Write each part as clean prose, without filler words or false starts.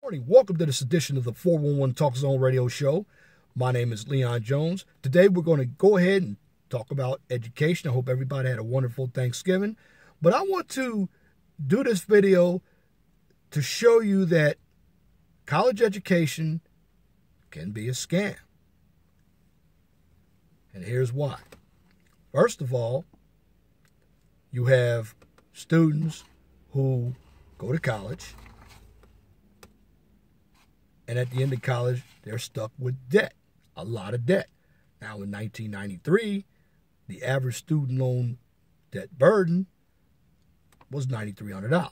Morning. Welcome to this edition of the 411 Talk Zone Radio Show. My name is Leon Jones. Today we're going to go ahead and talk about education. I hope everybody had a wonderful Thanksgiving. But I want to do this video to show you that college education can be a scam. And here's why. First of all, you have students who go to college, and at the end of college, they're stuck with debt, a lot of debt. Now, in 1993, the average student loan debt burden was $9,300.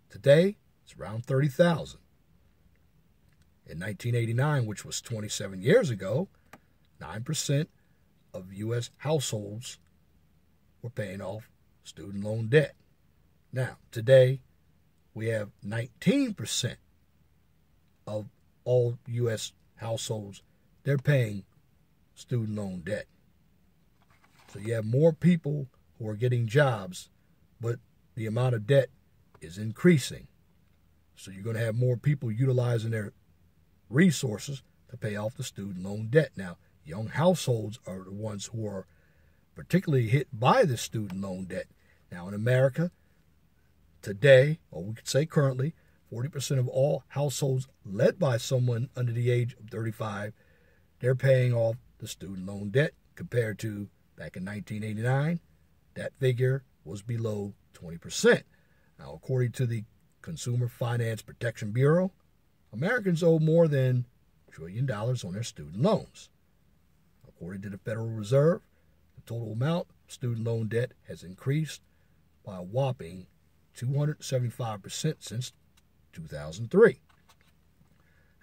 Today, it's around $30,000. In 1989, which was 27 years ago, 9% of U.S. households were paying off student loan debt. Now, today, we have 19% of all U.S. households, they're paying student loan debt. So you have more people who are getting jobs, but the amount of debt is increasing. So you're going to have more people utilizing their resources to pay off the student loan debt. Now, young households are the ones who are particularly hit by the student loan debt. Now, in America, today, or we could say currently, 40% of all households led by someone under the age of 35, they're paying off the student loan debt compared to back in 1989, that figure was below 20%. Now, according to the Consumer Finance Protection Bureau, Americans owe more than $1 trillion on their student loans. According to the Federal Reserve, the total amount of student loan debt has increased by a whopping 275% since 2003.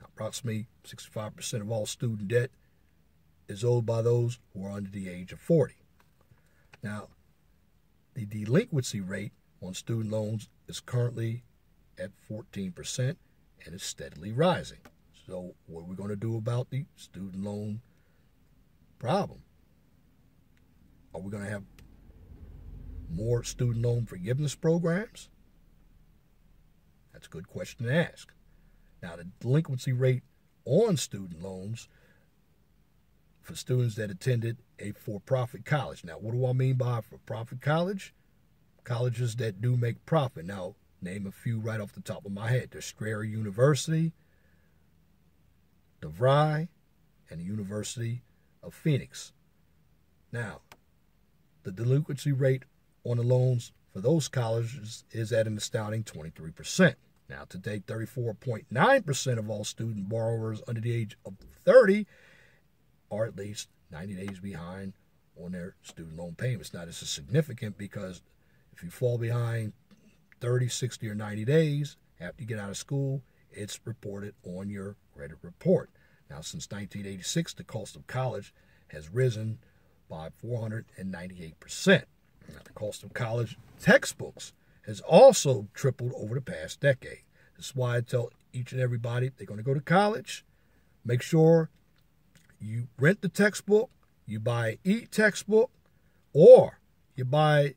Now, approximately 65% of all student debt is owed by those who are under the age of 40. Now, the delinquency rate on student loans is currently at 14% and is steadily rising. So what are we going to do about the student loan problem? Are we going to have more student loan forgiveness programs? That's a good question to ask. Now, the delinquency rate on student loans for students that attended a for-profit college. Now, what do I mean by for-profit college? Colleges that do make profit. Now, name a few right off the top of my head. There's Strayer University, DeVry, and the University of Phoenix. Now, the delinquency rate on the loans for those colleges is at an astounding 23%. Now, today, 34.9% of all student borrowers under the age of 30 are at least 90 days behind on their student loan payments. Now, this is significant because if you fall behind 30, 60, or 90 days after you get out of school, it's reported on your credit report. Now, since 1986, the cost of college has risen by 498%. Now, the cost of college textbooks has also tripled over the past decade. That's why I tell each and everybody, if they're going to go to college, make sure you rent the textbook, you buy an e-textbook, or you buy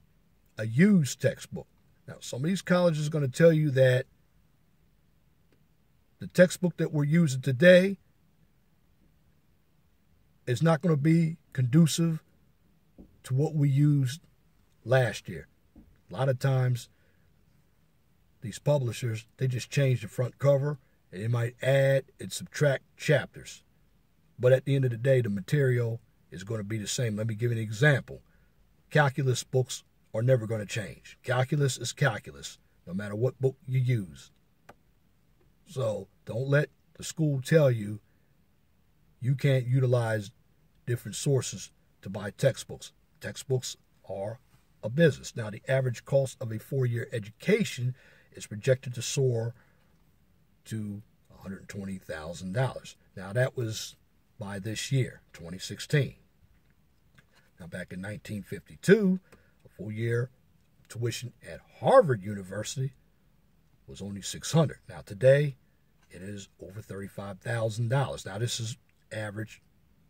a used textbook. Now, some of these colleges are going to tell you that the textbook that we're using today is not going to be conducive to what we used last year. A lot of times, these publishers, they just change the front cover, and they might add and subtract chapters. But at the end of the day, the material is going to be the same. Let me give you an example. Calculus books are never going to change. Calculus is calculus, no matter what book you use. So don't let the school tell you you can't utilize different sources to buy textbooks. Textbooks are a business. Now, the average cost of a 4-year education is projected to soar to $120,000. Now, that was by this year, 2016. Now, back in 1952, a full-year tuition at Harvard University was only $600. Now, today, it is over $35,000. Now, this is average,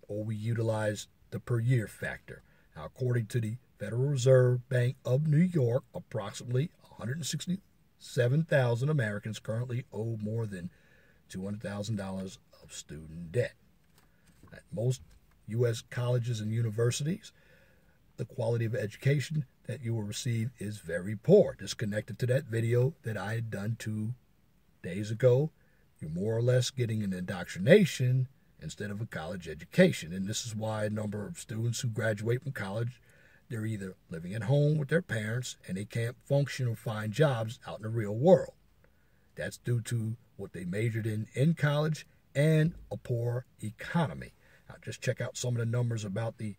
or we utilize the per year factor. Now, according to the Federal Reserve Bank of New York, approximately 167,000 Americans currently owe more than $200,000 of student debt. At most U.S. colleges and universities, the quality of education that you will receive is very poor. Just connected to that video that I had done 2 days ago, you're more or less getting an indoctrination instead of a college education. And this is why a number of students who graduate from college, they're either living at home with their parents and they can't function or find jobs out in the real world. That's due to what they majored in college and a poor economy. Now, just check out some of the numbers about the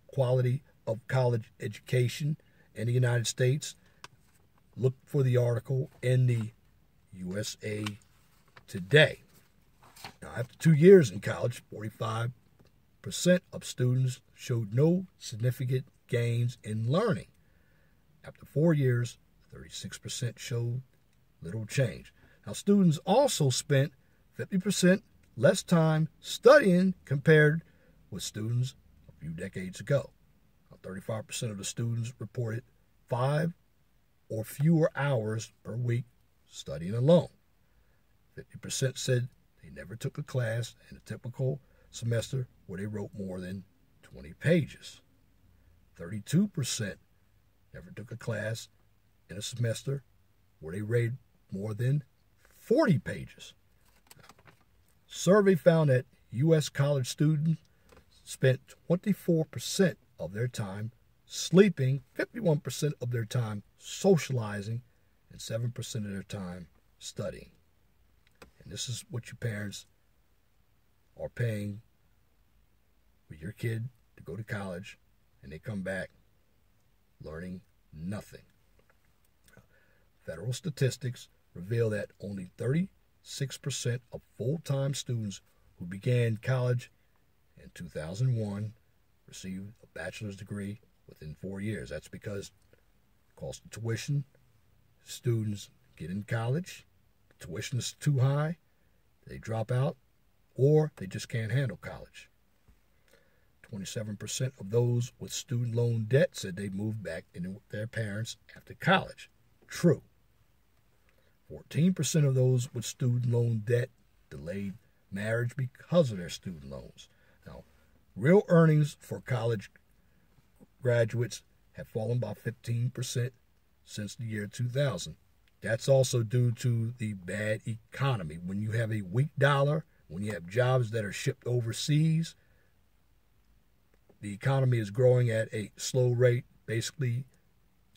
quality of college education in the United States. Look for the article in the USA Today. Now, after 2 years in college, 45% of students showed no significant gains in learning. After 4 years, 36% showed little change. Now, students also spent 50% less time studying compared with students a few decades ago. Now, 35% of the students reported 5 or fewer hours per week studying alone. 50% said they never took a class in a typical semester where they wrote more than 20 pages. 32% never took a class in a semester where they read more than 40 pages. Survey found that U.S. college students spent 24% of their time sleeping, 51% of their time socializing, and 7% of their time studying. And this is what your parents are paying for your kid to go to college, and they come back learning nothing. Federal statistics reveal that only 36% of full-time students who began college in 2001 received a bachelor's degree within 4 years. That's because the cost of tuition, students get in college, tuition is too high, they drop out, or they just can't handle college. 27% of those with student loan debt said they moved back in with their parents after college. True. 14% of those with student loan debt delayed marriage because of their student loans. Now, real earnings for college graduates have fallen by 15% since the year 2000. That's also due to the bad economy. When you have a weak dollar, when you have jobs that are shipped overseas, the economy is growing at a slow rate, basically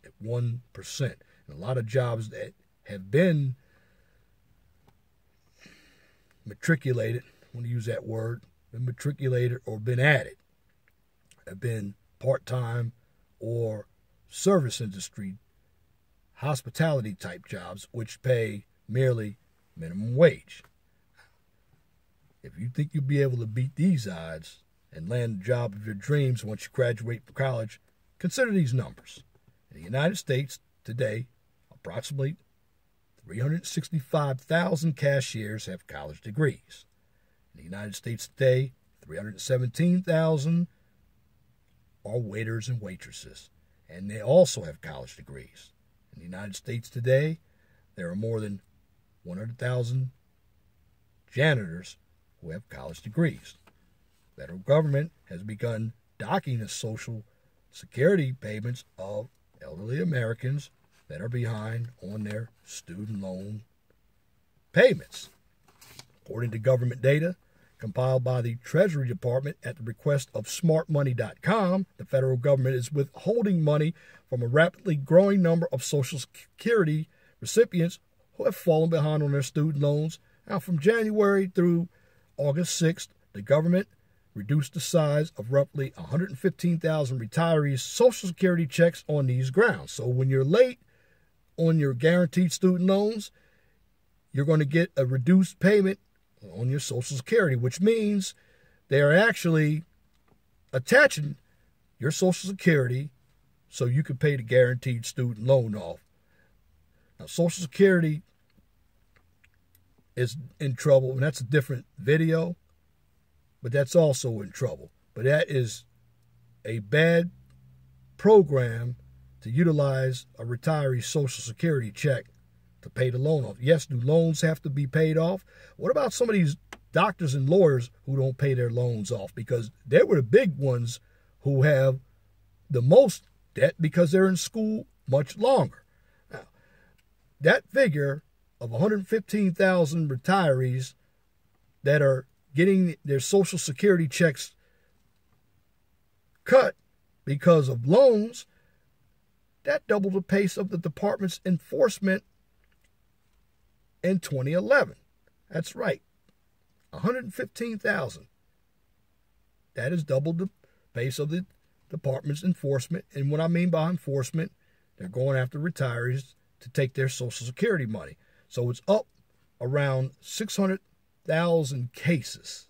at 1%. And a lot of jobs that have been matriculated, I want to use that word, been matriculated or been added, have been part-time or service industry, hospitality type jobs, which pay merely minimum wage. If you think you'll be able to beat these odds and land the job of your dreams once you graduate from college, consider these numbers. In the United States today, approximately 365,000 cashiers have college degrees. In the United States today, 317,000 are waiters and waitresses, and they also have college degrees. In the United States today, there are more than 100,000 janitors who have college degrees. The federal government has begun docking the Social Security payments of elderly Americans that are behind on their student loan payments. According to government data compiled by the Treasury Department at the request of smartmoney.com, the federal government is withholding money from a rapidly growing number of Social Security recipients who have fallen behind on their student loans. Now, from January through August 6th, the government reduced the size of roughly 115,000 retirees' Social Security checks on these grounds. So when you're late on your guaranteed student loans, you're going to get a reduced payment on your Social Security, which means they are actually attaching your Social Security so you can pay the guaranteed student loan off. Now, Social Security is in trouble, and that's a different video, but that's also in trouble. But that is a bad program to utilize a retiree's Social Security check to pay the loan off. Yes, do loans have to be paid off? What about some of these doctors and lawyers who don't pay their loans off? Because they were the big ones who have the most debt because they're in school much longer. Now, that figure of 115,000 retirees that are getting their Social Security checks cut because of loans, that doubled the pace of the department's enforcement in 2011. That's right, 115,000. That has doubled the pace of the department's enforcement. And what I mean by enforcement, they're going after retirees to take their Social Security money. So it's up around 600,000 cases.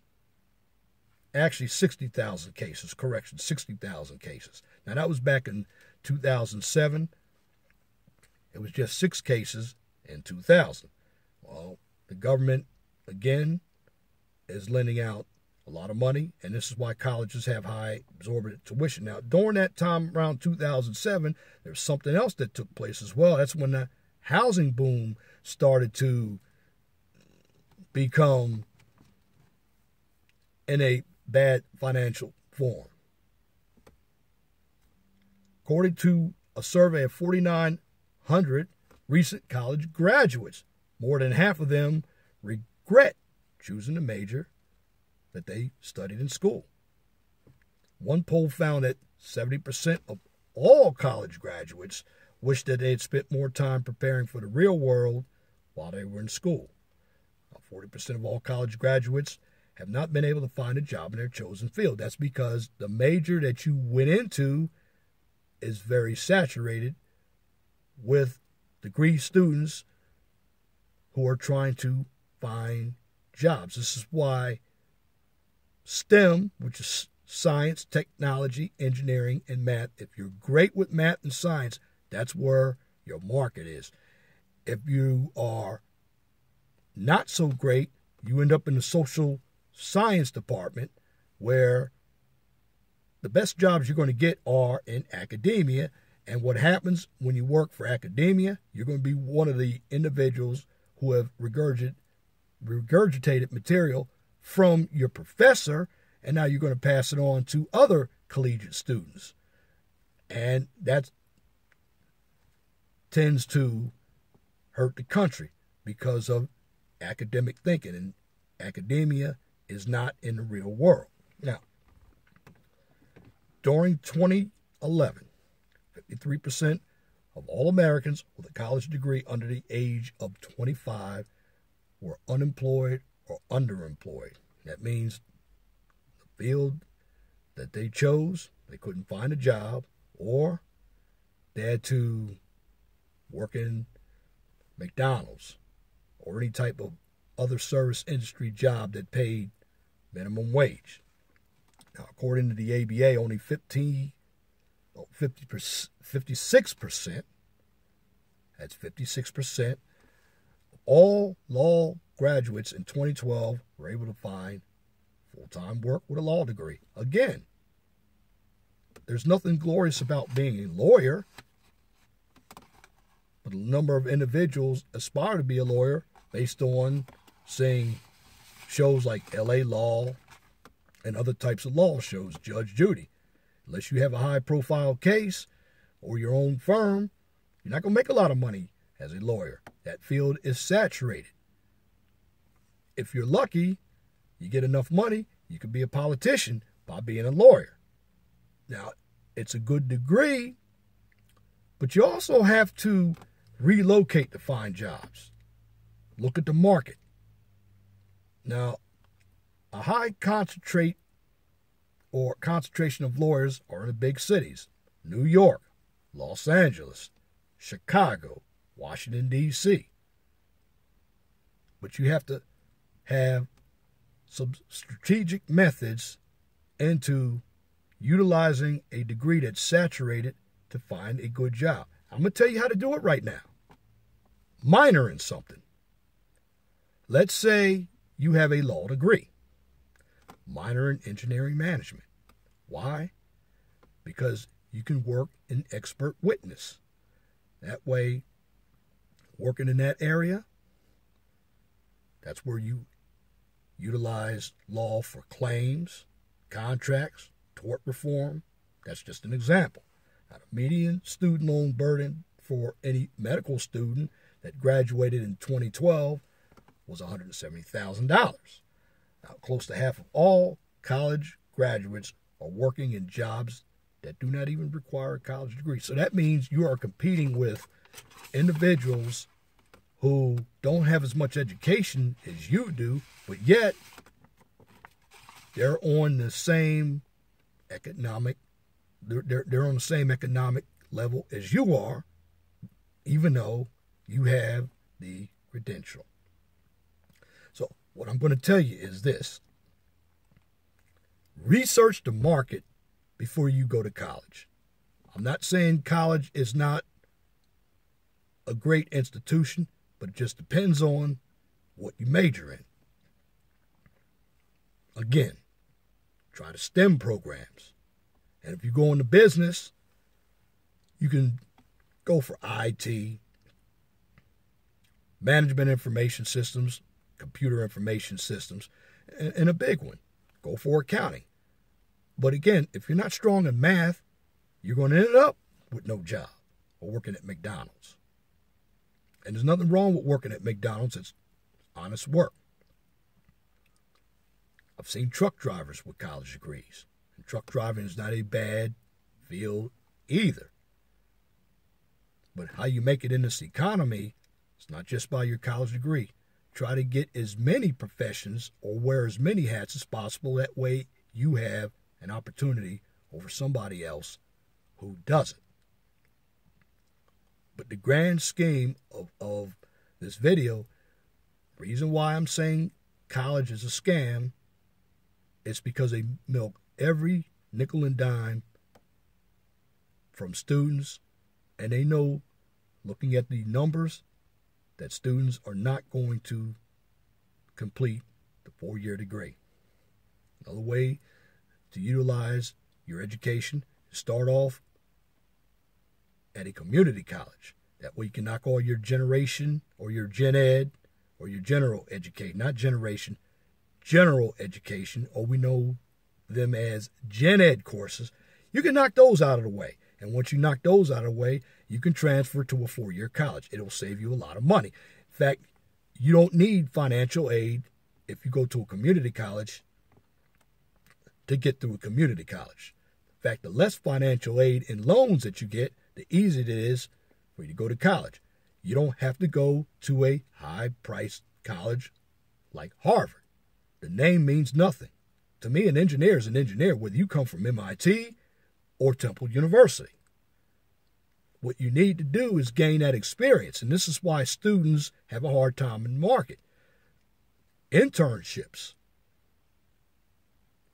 Actually, 60,000 cases. Correction, 60,000 cases. Now, that was back in 2007. It was just 6 cases in 2000. Well, the government, again, is lending out a lot of money, and this is why colleges have high exorbitant tuition. Now, during that time, around 2007, there was something else that took place as well. That's when the housing boom started to become in a bad financial form. According to a survey of 4,900 recent college graduates, more than half of them regret choosing the major that they studied in school. One poll found that 70% of all college graduates wish that they had spent more time preparing for the real world while they were in school. 40% of all college graduates have not been able to find a job in their chosen field. That's because the major that you went into is very saturated with degree students who are trying to find jobs. This is why STEM, which is science, technology, engineering, and math, if you're great with math and science, that's where your market is. If you are not so great, you end up in the social science department, where the best jobs you're going to get are in academia. And what happens when you work for academia, you're going to be one of the individuals who have regurgitated material from your professor, and now you're going to pass it on to other collegiate students. And that tends to hurt the country because of academic thinking, and academia is not in the real world. Now, during 2011, 53% of all Americans with a college degree under the age of 25 were unemployed or underemployed. That means the field that they chose, they couldn't find a job, or they had to work in McDonald's or any type of other service industry job that paid minimum wage. Now, according to the ABA, only 56%, that's 56%, of all law graduates in 2012 were able to find full-time work with a law degree. Again, there's nothing glorious about being a lawyer, but a number of individuals aspire to be a lawyer based on seeing shows like L.A. Law and other types of law shows, Judge Judy. Unless you have a high-profile case or your own firm, you're not going to make a lot of money as a lawyer. That field is saturated. If you're lucky, you get enough money, you could be a politician by being a lawyer. Now, it's a good degree, but you also have to relocate to find jobs. Look at the market. Now, a high concentration of lawyers are in the big cities: New York, Los Angeles, Chicago, Washington, D.C. But you have to have some strategic methods into utilizing a degree that's saturated to find a good job. I'm going to tell you how to do it right now. Minor in something. Let's say you have a law degree. Minor in engineering management. Why? Because you can work in expert witness. That way, working in that area, that's where you utilize law for claims, contracts, tort reform. That's just an example. Now, the median student loan burden for any medical student that graduated in 2012 was $170,000. Now, close to half of all college graduates are working in jobs that do not even require a college degree. So that means you are competing with individuals who don't have as much education as you do, but yet they're on the same economic, they're on the same economic level as you are, even though you have the credential. So what I'm going to tell you is this. Research the market before you go to college. I'm not saying college is not a great institution, but it just depends on what you major in. Again, try the STEM programs. And if you go into business, you can go for IT, management information systems, computer information systems, and a big one, go for accounting. But again, if you're not strong in math, you're going to end up with no job or working at McDonald's. And there's nothing wrong with working at McDonald's. It's honest work. I've seen truck drivers with college degrees. And truck driving is not a bad field either. But how you make it in this economy, it's not just by your college degree. Try to get as many professions or wear as many hats as possible. That way you have an opportunity over somebody else who doesn't. But the grand scheme of this video, the reason why I'm saying college is a scam is because they milk every nickel and dime from students, and they know, looking at the numbers, that students are not going to complete the 4-year degree. Another way to utilize your education is start off at a community college. That way you can knock all your generation or your gen ed or your general education, not generation, general education, or we know them as gen ed courses. You can knock those out of the way. And once you knock those out of the way, you can transfer to a 4-year college. It'll save you a lot of money. In fact, you don't need financial aid if you go to a community college to get through a community college. In fact, the less financial aid and loans that you get, the easier it is for you to go to college. You don't have to go to a high-priced college like Harvard. The name means nothing. To me, an engineer is an engineer, whether you come from MIT or Temple University. What you need to do is gain that experience, and this is why students have a hard time in the market. Internships,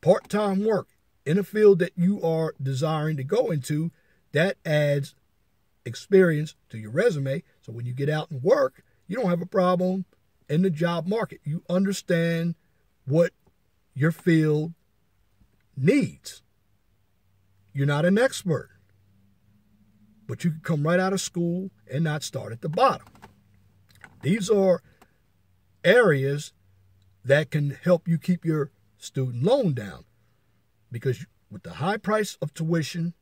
part-time work in a field that you are desiring to go into, that adds experience to your resume. So when you get out and work, you don't have a problem in the job market. You understand what your field needs. You're not an expert, but you can come right out of school and not start at the bottom. These are areas that can help you keep your student loan down, because with the high price of tuition,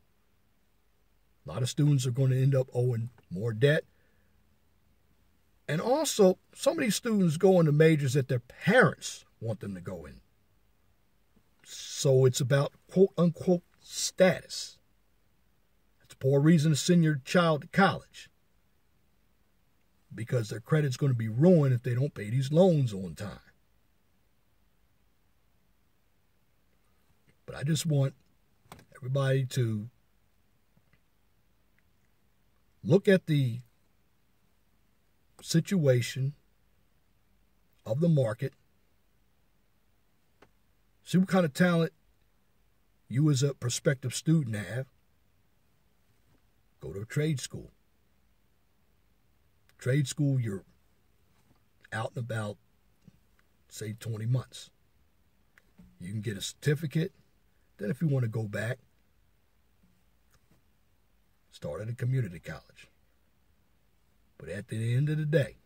a lot of students are going to end up owing more debt. And also, some of these students go into majors that their parents want them to go in. So it's about quote-unquote status. It's a poor reason to send your child to college, because their credit's going to be ruined if they don't pay these loans on time. But I just want everybody to look at the situation of the market, see what kind of talent you as a prospective student have. Go to a trade school. Trade school, you're out and about, say, 20 months. You can get a certificate. Then if you want to go back, start at a community college. But at the end of the day,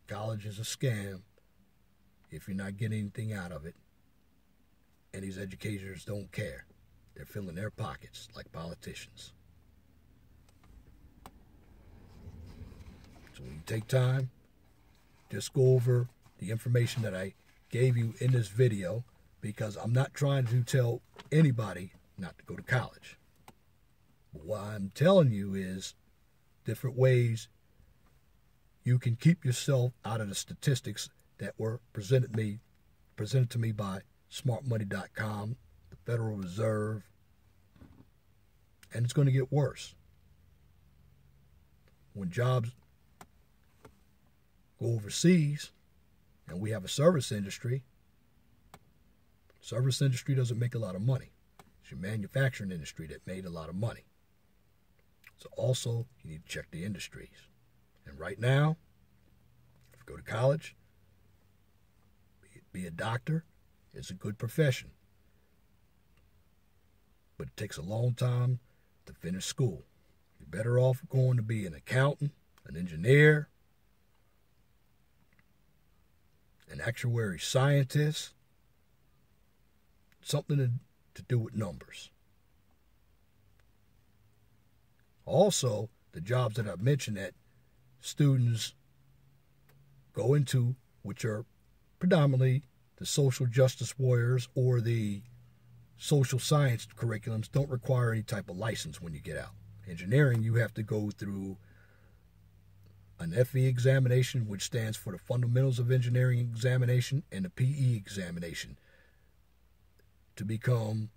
college is a scam if you're not getting anything out of it. And these educators don't care. They're filling their pockets like politicians. So when you take time, just go over the information that I gave you in this video, because I'm not trying to tell anybody not to go to college. But what I'm telling you is different ways you can keep yourself out of the statistics that were presented to me by smartmoney.com, the Federal Reserve, and it's going to get worse. When jobs go overseas and we have a service industry doesn't make a lot of money. It's your manufacturing industry that made a lot of money. So also, you need to check the industries. And right now, if you go to college, be a doctor, it's a good profession. But it takes a long time to finish school. You're better off going to be an accountant, an engineer, an actuary scientist, something to do with numbers. Also, the jobs that I've mentioned that students go into, which are predominantly the social justice warriors or the social science curriculums, don't require any type of license when you get out. Engineering, you have to go through an FE examination, which stands for the Fundamentals of Engineering examination, and the PE examination to become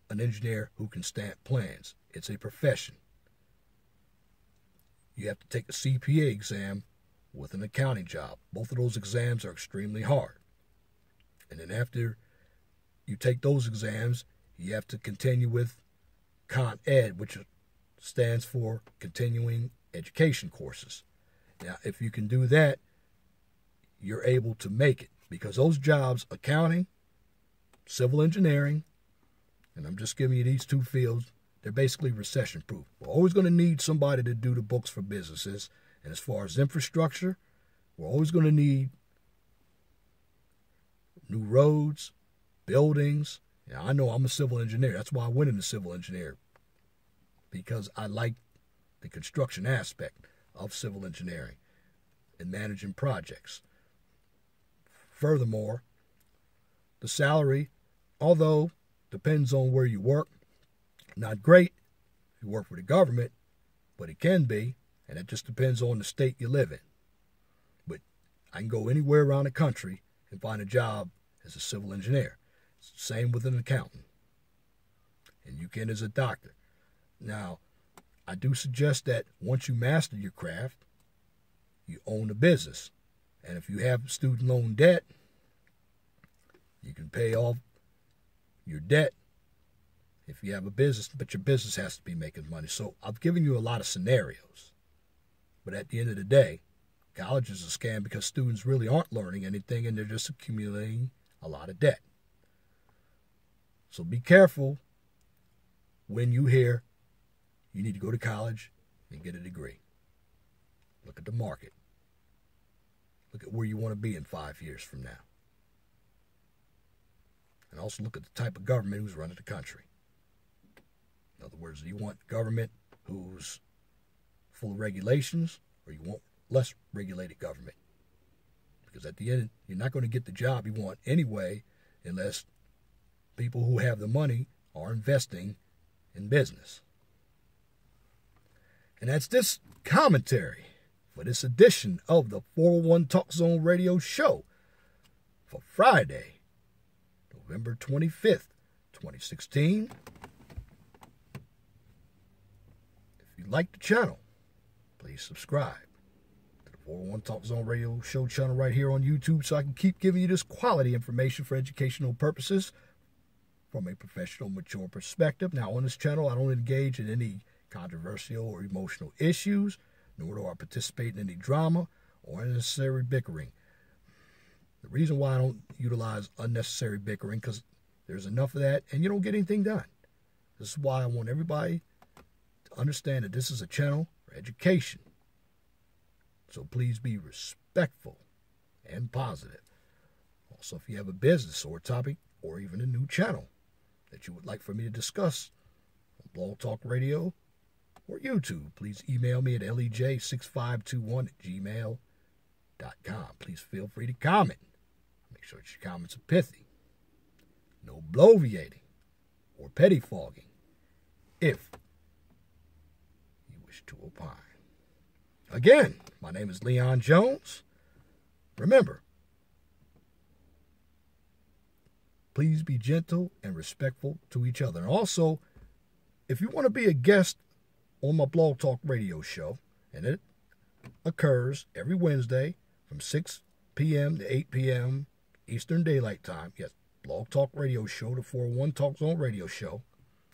an engineer who can stamp plans. It's a profession. You have to take a CPA exam with an accounting job. Both of those exams are extremely hard. And then after you take those exams, you have to continue with Con Ed, which stands for Continuing Education Courses. Now, if you can do that, you're able to make it, because those jobs, accounting, civil engineering, and I'm just giving you these two fields, they're basically recession-proof. We're always going to need somebody to do the books for businesses. And as far as infrastructure, we're always going to need new roads, buildings. Now, I know I'm a civil engineer. That's why I went into civil engineer, because I like the construction aspect of civil engineering and managing projects. Furthermore, the salary, although depends on where you work, not great if you work for the government, but it can be, and it just depends on the state you live in. But I can go anywhere around the country and find a job as a civil engineer. It's the same with an accountant. And you can as a doctor. Now, I do suggest that once you master your craft, you own a business. And if you have student loan debt, you can pay off your debt if you have a business, but your business has to be making money. So I've given you a lot of scenarios. But at the end of the day, college is a scam because students really aren't learning anything and they're just accumulating a lot of debt. So be careful when you hear you need to go to college and get a degree. Look at the market. Look at where you want to be in 5 years from now. And also look at the type of government who's running the country. In other words, do you want government who's full of regulations, or you want less regulated government? Because at the end, you're not going to get the job you want anyway unless people who have the money are investing in business. And that's this commentary for this edition of the 401 Talk Zone Radio Show for Friday, November 25th, 2016. If you like the channel, please subscribe to the 401 Talk Zone Radio Show channel right here on YouTube so I can keep giving you this quality information for educational purposes from a professional, mature perspective. Now, on this channel, I don't engage in any controversial or emotional issues, nor do I participate in any drama or unnecessary bickering. The reason why I don't utilize unnecessary bickering, because there's enough of that and you don't get anything done. This is why I want everybody to understand that this is a channel for for education. So please be respectful and positive. Also, if you have a business or a topic or even a new channel that you would like for me to discuss on Blog Talk Radio or YouTube, please email me at lej6521@gmail.com. Please feel free to comment. Make sure that your comments are pithy. No bloviating or pettifogging if you wish to opine. Again, my name is Leon Jones. Remember, please be gentle and respectful to each other. And also, if you want to be a guest on my Blog Talk Radio show, and it occurs every Wednesday from 6 p.m. to 8 p.m. Eastern Daylight Time. Yes, Blog Talk Radio Show, the 401 Talk Zone Radio Show.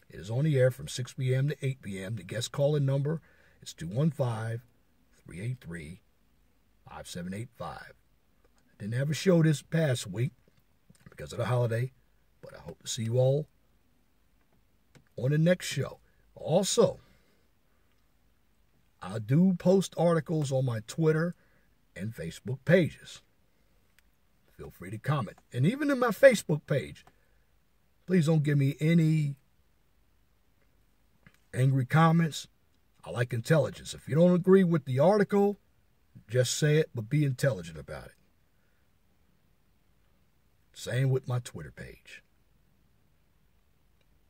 It is on the air from 6 p.m. to 8 p.m. The guest call-in number is 215-383-5785. I didn't have a show this past week because of the holiday, but I hope to see you all on the next show. Also, I do post articles on my Twitter and Facebook pages. Feel free to comment. And even in my Facebook page, please don't give me any angry comments. I like intelligence. If you don't agree with the article, just say it, but be intelligent about it. Same with my Twitter page.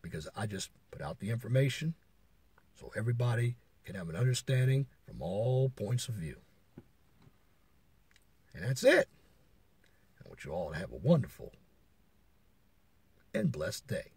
Because I just put out the information so everybody can have an understanding from all points of view. And that's it. I want you all to have a wonderful and blessed day.